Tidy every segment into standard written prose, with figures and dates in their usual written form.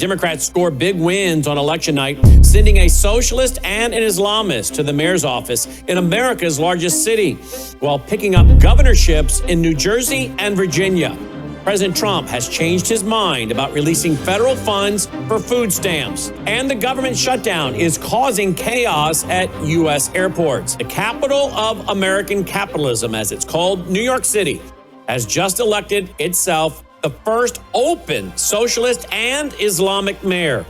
Democrats score big wins on election night, sending a socialist and an Islamist to the mayor's office in America's largest city, while picking up governorships in New Jersey and Virginia. President Trump has changed his mind about releasing federal funds for food stamps, and the government shutdown is causing chaos at U.S. airports. The capital of American capitalism, as it's called, New York City, has just elected itself the first open socialist and Islamic mayor.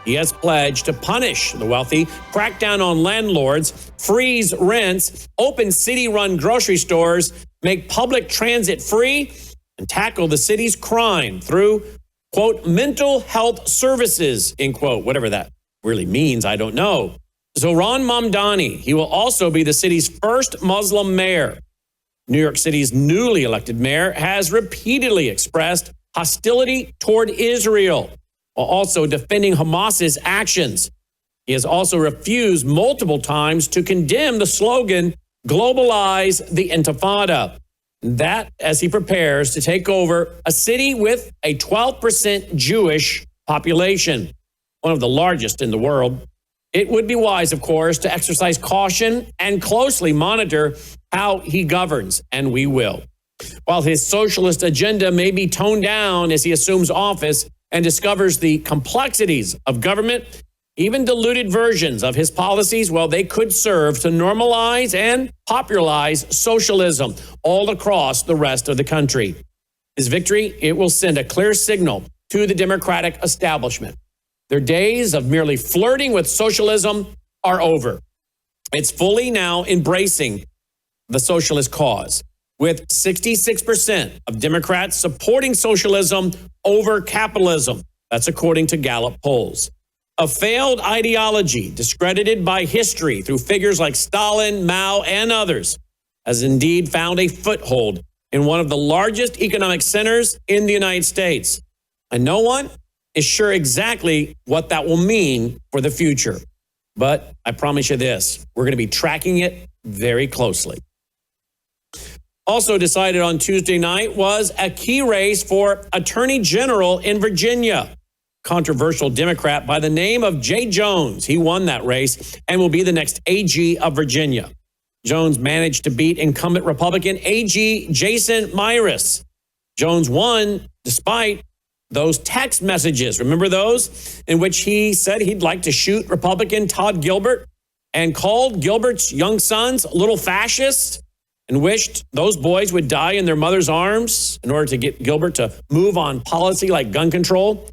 He has pledged to punish the wealthy, crack down on landlords, freeze rents, open city-run grocery stores, make public transit free, and tackle the city's crime through, quote, mental health services, end quote, whatever that really means, I don't know. Zohran Mamdani, he will also be the city's first Muslim mayor. New York City's newly elected mayor has repeatedly expressed hostility toward Israel, while also defending Hamas's actions. He has also refused multiple times to condemn the slogan, globalize the intifada. That as he prepares to take over a city with a 12% Jewish population, one of the largest in the world. It would be wise, of course, to exercise caution and closely monitor how he governs, and we will. While his socialist agenda may be toned down as he assumes office and discovers the complexities of government, even diluted versions of his policies, well, they could serve to normalize and popularize socialism all across the rest of the country. His victory, it will send a clear signal to the Democratic establishment. Their days of merely flirting with socialism are over. It's fully now embracing the socialist cause, with 66% of Democrats supporting socialism over capitalism. That's according to Gallup polls. A failed ideology discredited by history through figures like Stalin, Mao, and others has indeed found a foothold in one of the largest economic centers in the United States. And no one is sure exactly what that will mean for the future. But I promise you this, we're going to be tracking it very closely. Also decided on Tuesday night was a key race for Attorney General in Virginia. Controversial Democrat by the name of Jay Jones. He won that race and will be the next AG of Virginia. Jones managed to beat incumbent Republican AG Jason Myris. Jones won despite those text messages, remember those, in which he said he'd like to shoot Republican Todd Gilbert and called Gilbert's young sons little fascists and wished those boys would die in their mother's arms in order to get Gilbert to move on policy like gun control.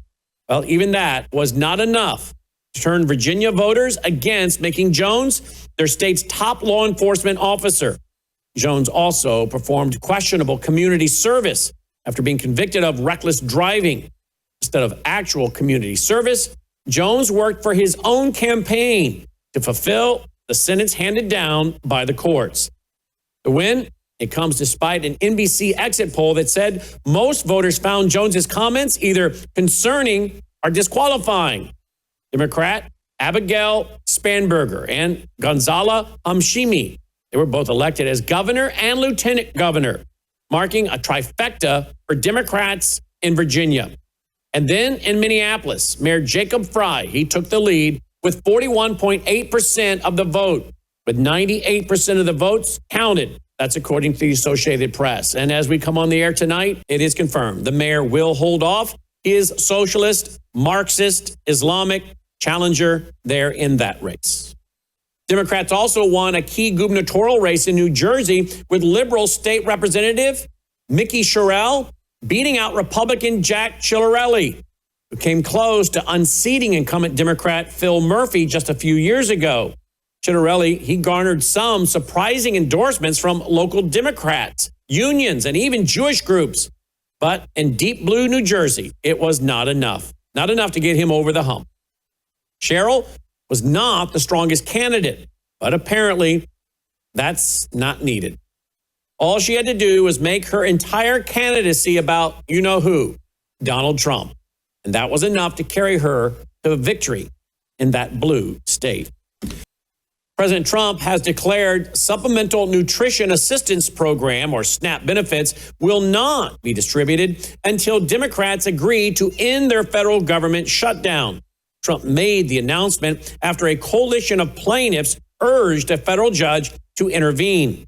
Well, even that was not enough to turn Virginia voters against making Jones their state's top law enforcement officer. Jones also performed questionable community service after being convicted of reckless driving. Instead of actual community service, Jones worked for his own campaign to fulfill the sentence handed down by the courts. The win, it comes despite an NBC exit poll that said most voters found Jones's comments either concerning or disqualifying. Democrat Abigail Spanberger and Gonzala Hamshimi, they were both elected as governor and lieutenant governor, marking a trifecta for Democrats in Virginia. And then in Minneapolis, Mayor Jacob Frey, he took the lead with 41.8% of the vote, with 98% of the votes counted. That's according to the Associated Press. And as we come on the air tonight, it is confirmed the mayor will hold off his socialist, Marxist, Islamic challenger there in that race. Democrats also won a key gubernatorial race in New Jersey with liberal state representative Mickey Sherrill beating out Republican Jack Ciattarelli, who came close to unseating incumbent Democrat Phil Murphy just a few years ago. Ciattarelli, he garnered some surprising endorsements from local Democrats, unions, and even Jewish groups. But in deep blue New Jersey, it was not enough. Not enough to get him over the hump. Sherrill was not the strongest candidate, but apparently that's not needed. All she had to do was make her entire candidacy about you-know-who, Donald Trump. And that was enough to carry her to a victory in that blue state. President Trump has declared Supplemental Nutrition Assistance Program, or SNAP benefits, will not be distributed until Democrats agree to end their federal government shutdown. Trump made the announcement after a coalition of plaintiffs urged a federal judge to intervene.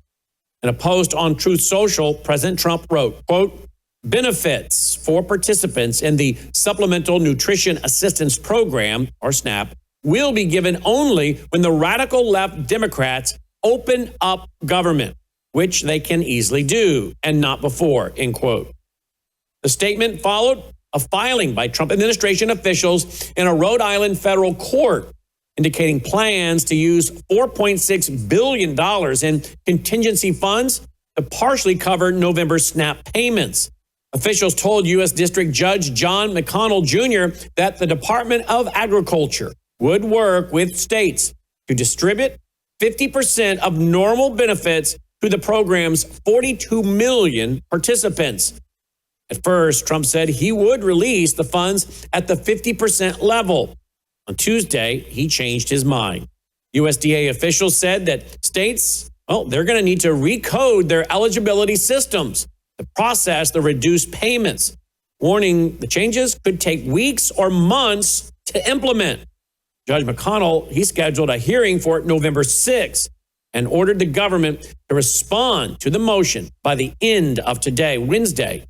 In a post on Truth Social, President Trump wrote, quote, benefits for participants in the Supplemental Nutrition Assistance Program, or SNAP, will be given only when the radical left Democrats open up government, which they can easily do, and not before, end quote. The statement followed a filing by Trump administration officials in a Rhode Island federal court indicating plans to use $4.6 billion in contingency funds to partially cover November's SNAP payments. Officials told U.S. District Judge John McConnell Jr. that the Department of Agriculture would work with states to distribute 50% of normal benefits to the program's 42 million participants. At first, Trump said he would release the funds at the 50% level. On Tuesday, he changed his mind. USDA officials said that states, they're going to need to recode their eligibility systems to process the reduced payments, warning the changes could take weeks or months to implement. Judge McConnell, he scheduled a hearing for November 6th and ordered the government to respond to the motion by the end of today, Wednesday,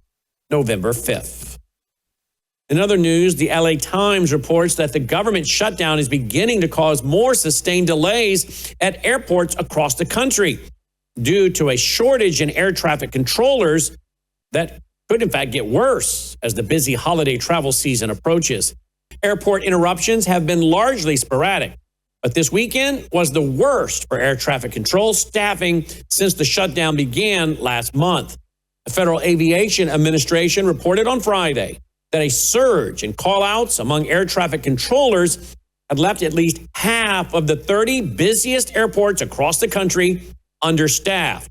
November 5th. In other news, the LA Times reports that the government shutdown is beginning to cause more sustained delays at airports across the country due to a shortage in air traffic controllers that could in fact get worse as the busy holiday travel season approaches. Airport interruptions have been largely sporadic, but this weekend was the worst for air traffic control staffing since the shutdown began last month. The Federal Aviation Administration reported on Friday that a surge in call-outs among air traffic controllers had left at least half of the 30 busiest airports across the country understaffed,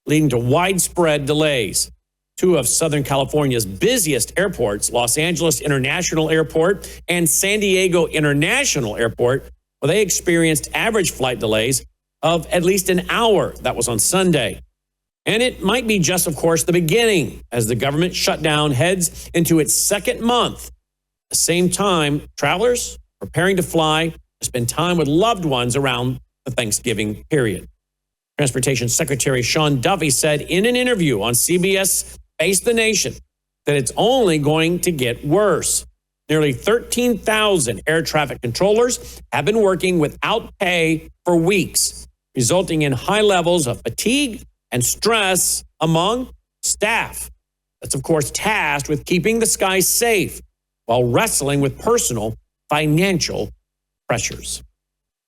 leading to widespread delays. Two of Southern California's busiest airports, Los Angeles International Airport and San Diego International Airport, they experienced average flight delays of at least an hour. That was on Sunday. And it might be just, of course, the beginning as the government shutdown heads into its second month. At the same time, travelers preparing to fly to spend time with loved ones around the Thanksgiving period. Transportation Secretary Sean Duffy said in an interview on CBS Face the Nation that it's only going to get worse. Nearly 13,000 air traffic controllers have been working without pay for weeks, resulting in high levels of fatigue and stress among staff. That's, of course, tasked with keeping the skies safe while wrestling with personal financial pressures.